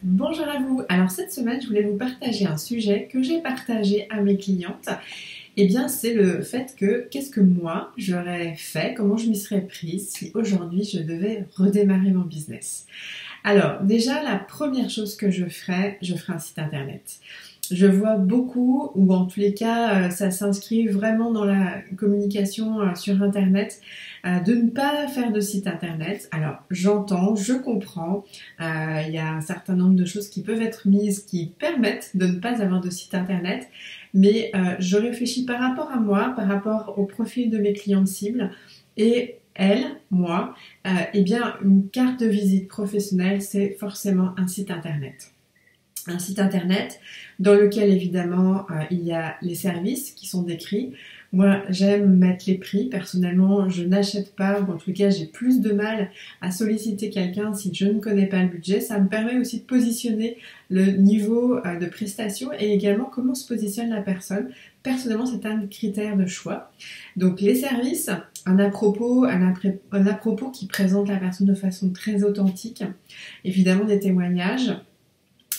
Bonjour à vous. Alors cette semaine, je voulais vous partager un sujet que j'ai partagé à mes clientes. Eh bien, c'est le fait que qu'est-ce que moi j'aurais fait, comment je m'y serais prise si aujourd'hui je devais redémarrer mon business. Alors déjà, la première chose que je ferais un site internet. Je vois beaucoup, ou en tous les cas, ça s'inscrit vraiment dans la communication sur Internet, de ne pas faire de site Internet. Alors, j'entends, je comprends, il y a un certain nombre de choses qui peuvent être mises qui permettent de ne pas avoir de site Internet, mais je réfléchis par rapport à moi, par rapport au profil de mes clientes cibles, et elles, moi, eh bien, une carte de visite professionnelle, c'est forcément un site Internet. Un site internet dans lequel évidemment il y a les services qui sont décrits. Moi j'aime mettre les prix, personnellement je n'achète pas, ou en tout cas j'ai plus de mal à solliciter quelqu'un si je ne connais pas le budget. Ça me permet aussi de positionner le niveau de prestation et également comment se positionne la personne. Personnellement c'est un critère de choix. Donc les services, un à propos qui présente la personne de façon très authentique, évidemment des témoignages.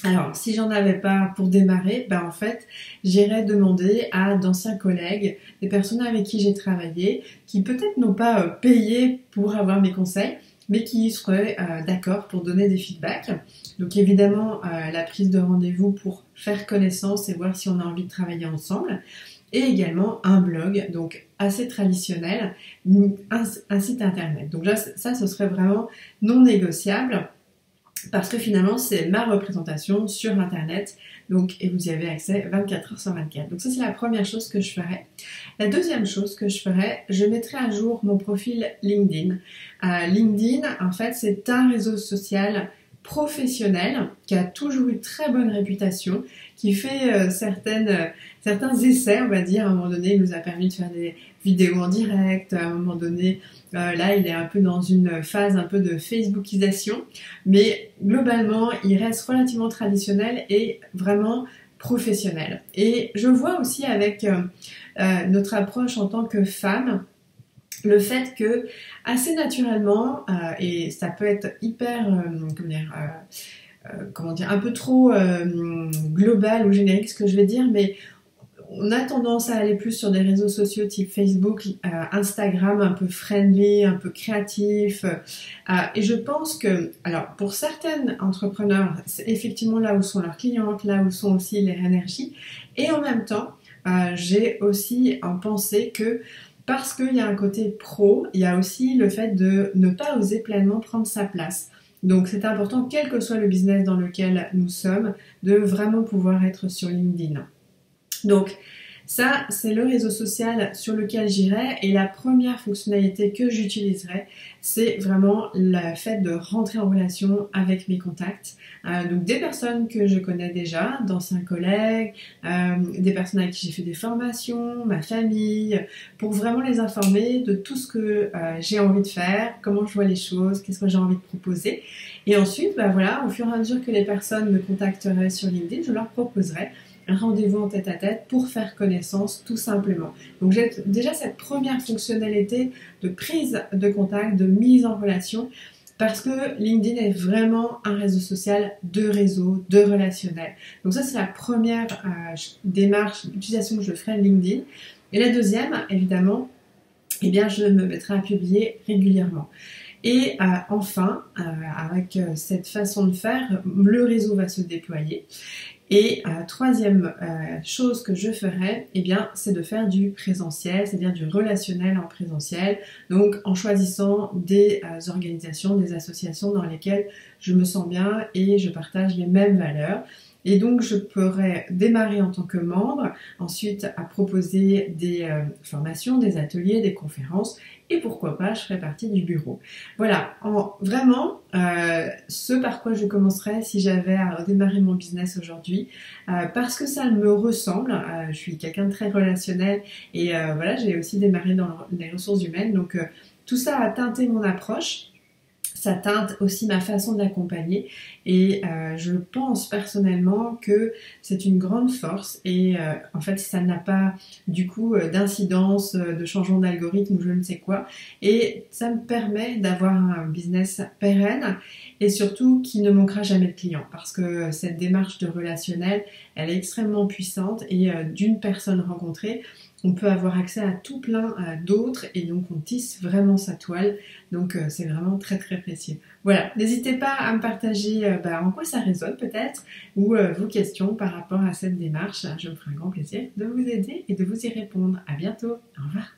Alors, si j'en avais pas pour démarrer, en fait, j'irais demander à d'anciens collègues, des personnes avec qui j'ai travaillé, qui peut-être n'ont pas payé pour avoir mes conseils, mais qui seraient d'accord pour donner des feedbacks. Donc évidemment, la prise de rendez-vous pour faire connaissance et voir si on a envie de travailler ensemble. Et également un blog, donc assez traditionnel, un site internet. Donc là, ça, ce serait vraiment non négociable. Parce que finalement, c'est ma représentation sur Internet, donc, et vous y avez accès 24 heures sur 24. Donc ça, c'est la première chose que je ferais. La deuxième chose que je ferais, je mettrais à jour mon profil LinkedIn. LinkedIn, en fait, c'est un réseau social professionnel qui a toujours eu très bonne réputation, qui fait certains essais, on va dire. À un moment donné, il nous a permis de faire des vidéos en direct. À un moment donné, là, il est un peu dans une phase un peu de Facebookisation, mais globalement, il reste relativement traditionnel et vraiment professionnel. Et je vois aussi avec notre approche en tant que femme, le fait que assez naturellement, et ça peut être hyper, comment dire, un peu trop global ou générique ce que je vais dire, mais on a tendance à aller plus sur des réseaux sociaux type Facebook, Instagram, un peu friendly, un peu créatif. Et je pense que, alors pour certaines entrepreneurs, c'est effectivement là où sont leurs clientes, là où sont aussi les énergies. Et en même temps, j'ai aussi en pensée que parce qu'il y a un côté pro, il y a aussi le fait de ne pas oser pleinement prendre sa place. Donc c'est important, quel que soit le business dans lequel nous sommes, de vraiment pouvoir être sur LinkedIn. Donc ça, c'est le réseau social sur lequel j'irai, et la première fonctionnalité que j'utiliserai, c'est vraiment le fait de rentrer en relation avec mes contacts. Donc des personnes que je connais déjà, d'anciens collègues, des personnes avec qui j'ai fait des formations, ma famille, pour vraiment les informer de tout ce que j'ai envie de faire, comment je vois les choses, qu'est-ce que j'ai envie de proposer. Et ensuite, voilà, au fur et à mesure que les personnes me contacteraient sur LinkedIn, je leur proposerai un rendez-vous en tête-à-tête pour faire connaissance tout simplement. Donc j'ai déjà cette première fonctionnalité de prise de contact, de mise en relation, parce que LinkedIn est vraiment un réseau social de réseau, de relationnel. Donc ça, c'est la première démarche d'utilisation que je ferai de LinkedIn. Et la deuxième, évidemment, eh bien, je me mettrai à publier régulièrement. Et enfin, avec cette façon de faire, le réseau va se déployer. Et troisième chose que je ferais, eh bien, c'est de faire du présentiel, c'est-à-dire du relationnel en présentiel, donc en choisissant des organisations, des associations dans lesquelles je me sens bien et je partage les mêmes valeurs. Et donc, je pourrais démarrer en tant que membre, ensuite à proposer des formations, des ateliers, des conférences, et pourquoi pas, je ferai partie du bureau. Voilà, vraiment, ce par quoi je commencerais si j'avais à démarrer mon business aujourd'hui, parce que ça me ressemble. Je suis quelqu'un de très relationnel, et voilà, j'ai aussi démarré dans les ressources humaines, donc tout ça a teinté mon approche. ça teinte aussi ma façon d'accompagner et je pense personnellement que c'est une grande force et en fait ça n'a pas du coup d'incidence, de changement d'algorithme ou je ne sais quoi et ça me permet d'avoir un business pérenne et surtout qui ne manquera jamais de clients parce que cette démarche de relationnel elle est extrêmement puissante et d'une personne rencontrée on peut avoir accès à tout plein d'autres et donc on tisse vraiment sa toile. Donc c'est vraiment très très précieux. Voilà, n'hésitez pas à me partager en quoi ça résonne peut-être ou vos questions par rapport à cette démarche. Je me ferai un grand plaisir de vous aider et de vous y répondre. À bientôt, au revoir.